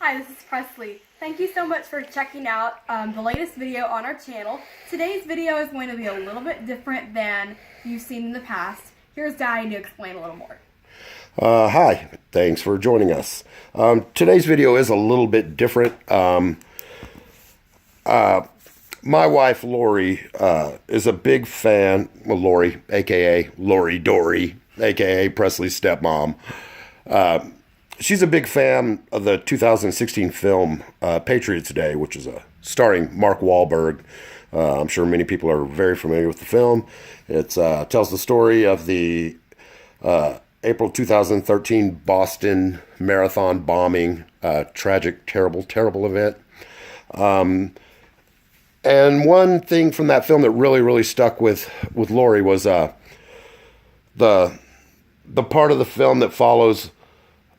Hi, this is Presley. Thank you so much for checking out the latest video on our channel. Today's video is going to be a little bit different than you've seen in the past. Here's Daddy to explain a little more. Hi, thanks for joining us. Today's video is a little bit different. My wife, Lori, is a big fan. Well, Lori, a.k.a. Lori Dory, a.k.a. Presley's stepmom. She's a big fan of the 2016 film Patriots Day, which is starring Mark Wahlberg. I'm sure many people are very familiar with the film. It tells the story of the April 2013 Boston Marathon bombing, tragic, terrible event. And one thing from that film that really stuck with Lori was the part of the film that follows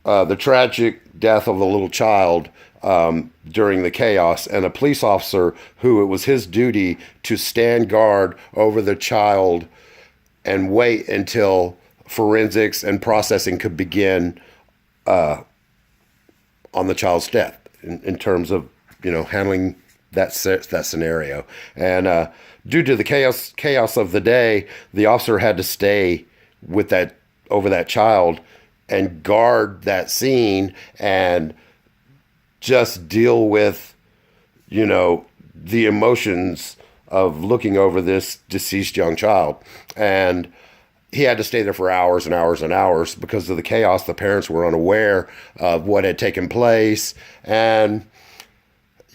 the tragic death of a little child during the chaos, and a police officer who it was his duty to stand guard over the child and wait until forensics and processing could begin on the child's death in terms of, handling that scenario. And due to the chaos of the day, the officer had to stay over that child and guard that scene and just deal with, the emotions of looking over this deceased young child. And he had to stay there for hours and hours and hours because of the chaos. The parents were unaware of what had taken place. And,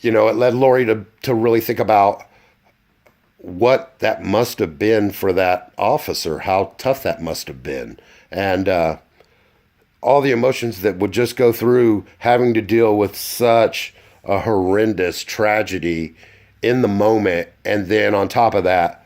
it led Lori to really think about what that must have been for that officer, how tough that must have been. And all the emotions that would just go through having to deal with such a horrendous tragedy in the moment. And then on top of that,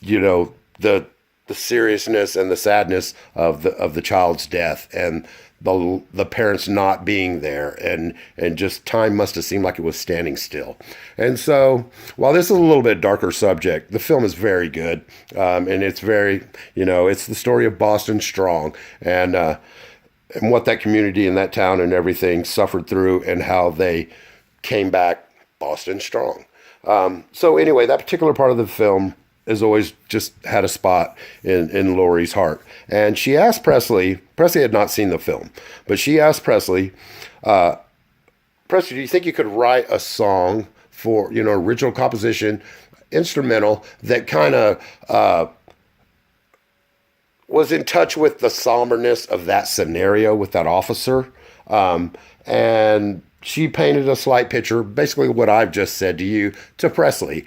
the seriousness and the sadness of the child's death and the parents not being there, and just time must have seemed like it was standing still. And so while this is a little bit darker subject, the film is very good. And it's very, it's the story of Boston Strong and what that community and that town and everything suffered through and how they came back Boston Strong. So anyway, that particular part of the film has always just had a spot in Lori's heart. And she asked Presley had not seen the film, but she asked Presley, do you think you could write a song for, original composition, instrumental, that kind of was in touch with the somberness of that scenario with that officer? And she painted a slight picture, basically what I've just said to you, to Presley.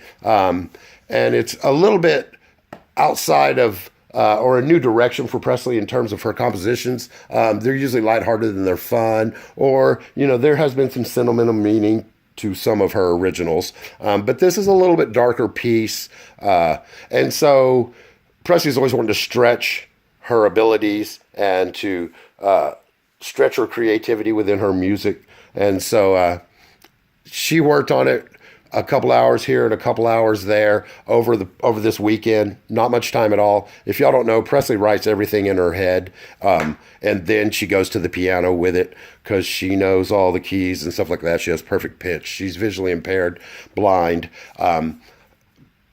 And it's a little bit outside of, or a new direction for Presley in terms of her compositions. They're usually lighthearted and they're fun, or, there has been some sentimental meaning to some of her originals. But this is a little bit darker piece. And so Presley's always wanted to stretch her abilities and to stretch her creativity within her music. And so she worked on it a couple hours here and a couple hours there over this weekend. Not much time at all. If y'all don't know, Presley writes everything in her head, and then she goes to the piano with it because she knows all the keys and stuff like that. She has perfect pitch. She's visually impaired, blind,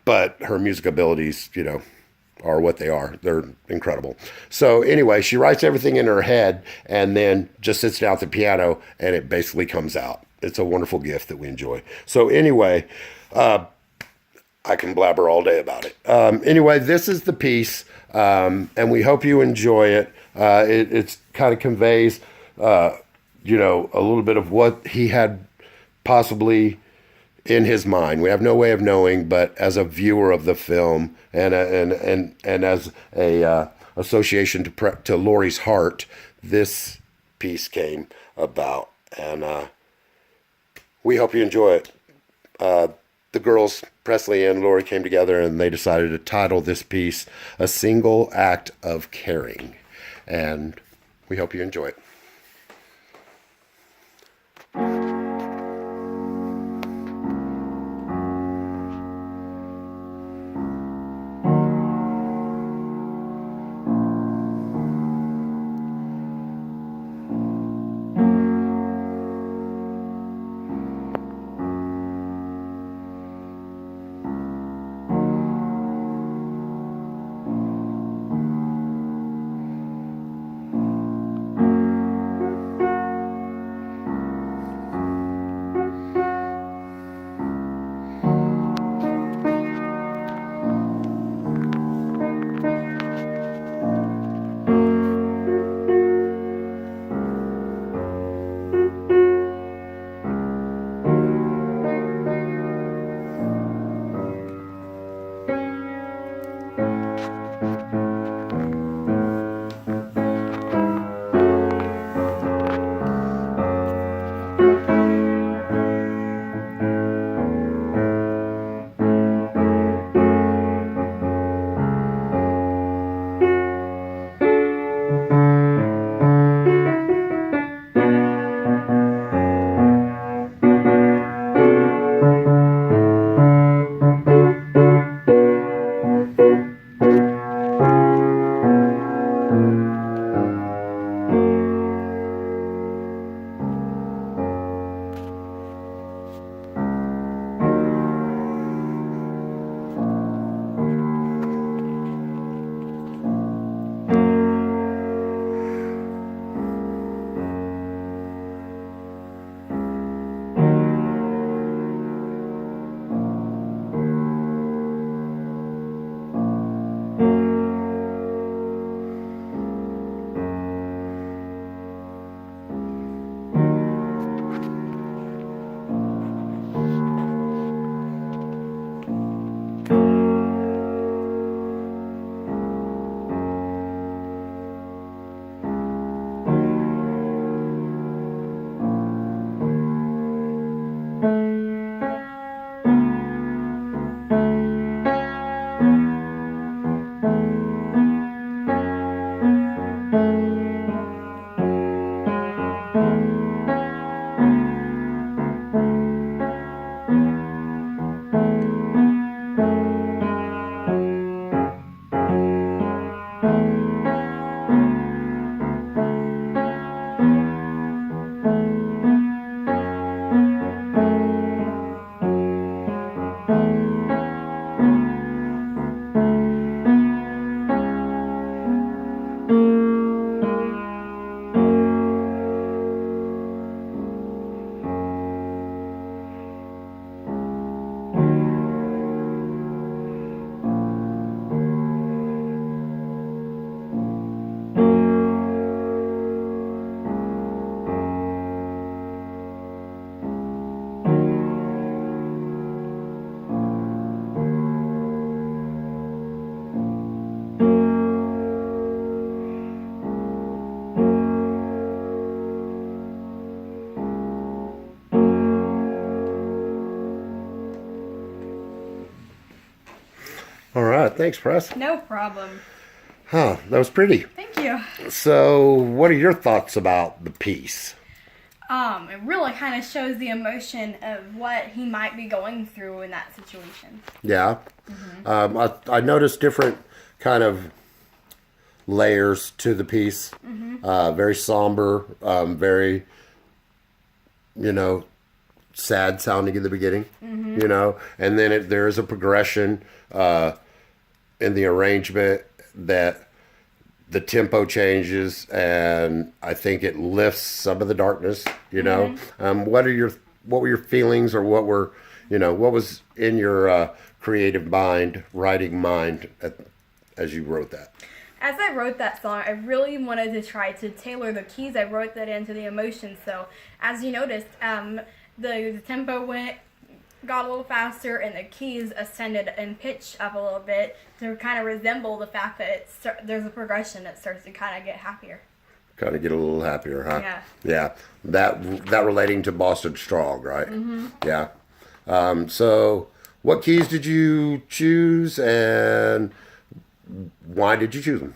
but her music abilities, are what they are. They're incredible. So anyway, she writes everything in her head and then just sits down at the piano and it basically comes out. It's a wonderful gift that we enjoy. So anyway, I can blabber all day about it. Anyway, this is the piece, and we hope you enjoy it. It kind of conveys, a little bit of what he had possibly in his mind. We have no way of knowing, but as a viewer of the film and as a association to Lori's heart, this piece came about, and we hope you enjoy it. The girls, Presley and Lori, came together and they decided to title this piece "A Single Act of Caring," and we hope you enjoy it. thanks, Press. No problem. Huh, that was pretty. Thank you. So, what are your thoughts about the piece? It really kind of shows the emotion of what he might be going through in that situation. Yeah. I noticed different kind of layers to the piece. Very somber, very, sad sounding in the beginning, and then there is a progression in the arrangement that the tempo changes, and I think it lifts some of the darkness. What were your feelings, or what was in your creative mind, writing mind, as you wrote that? As I wrote that song, I really wanted to try to tailor the keys. I wrote that into the emotions. So, as you noticed, the tempo got a little faster, and the keys ascended in pitch up a little bit to kind of resemble the fact that there's a progression that starts to kind of get happier. Kind of get a little happier, huh? Yeah. Yeah. That relating to Boston Strong, right? Yeah. So, what keys did you choose, and why did you choose them?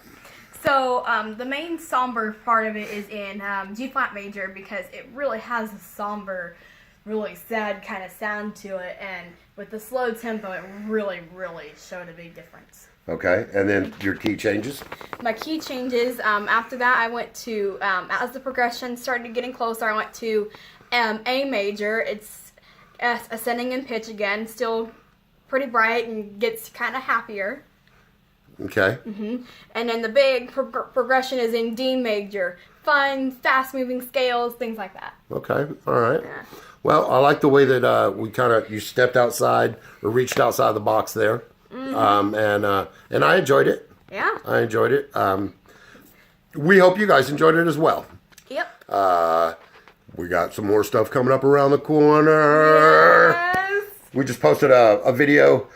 So, the main somber part of it is in G-flat major, because it really has a somber, really sad kind of sound to it, and with the slow tempo, it really, really showed a big difference. Okay, and then your key changes? My key changes, after that, I went to, as the progression started getting closer, I went to A major. It's ascending in pitch again, still pretty bright and gets kind of happier. Okay. And then the big progression is in D major. Fun, fast-moving scales, things like that. Okay, all right. Yeah. Well, I like the way that you stepped outside, or reached outside the box there. And I enjoyed it. Yeah. I enjoyed it. We hope you guys enjoyed it as well. Yep. We got some more stuff coming up around the corner. Yes. We just posted a video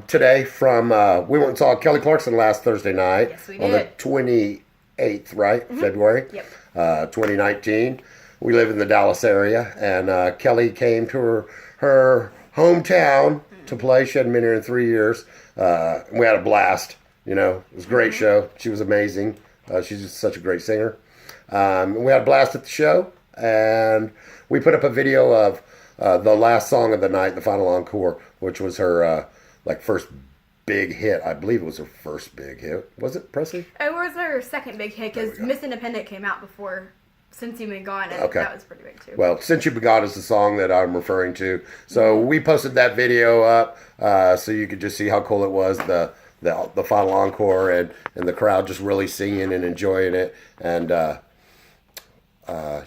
today from, we went and saw Kelly Clarkson last Thursday night. Yes, we On the did. 28th, right? February? Yep. 2019. We live in the Dallas area, and Kelly came to her hometown to play. She hadn't been here in 3 years. We had a blast. It was a great show. She was amazing. She's just such a great singer. We had a blast at the show, and we put up a video of the last song of the night, the final encore, which was her first big hit. I believe it was her first big hit. Was it, Presley? It was her second big hit, because Miss Independent came out before Since You've Been Gone, and that was pretty big too. Well, Since You've Been Gone is the song that I'm referring to. So we posted that video up so you could just see how cool it was, the final encore, and the crowd just really singing and enjoying it. And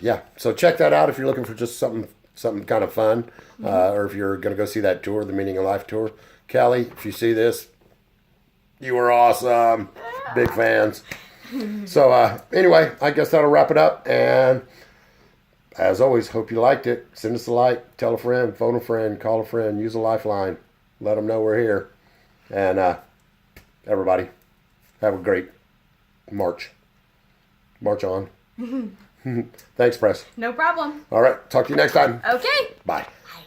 yeah, so check that out if you're looking for just something kind of fun, or if you're going to go see that tour, the Meaning of Life tour. Kelly, if you see this, you were awesome. Big fans. So anyway, I guess that'll wrap it up. And as always, hope you liked it. Send us a like, tell a friend, phone a friend, call a friend, use a lifeline. Let them know we're here. And everybody, have a great March. March on. Thanks, Press. No problem. All right, talk to you next time. Okay. Bye. Bye.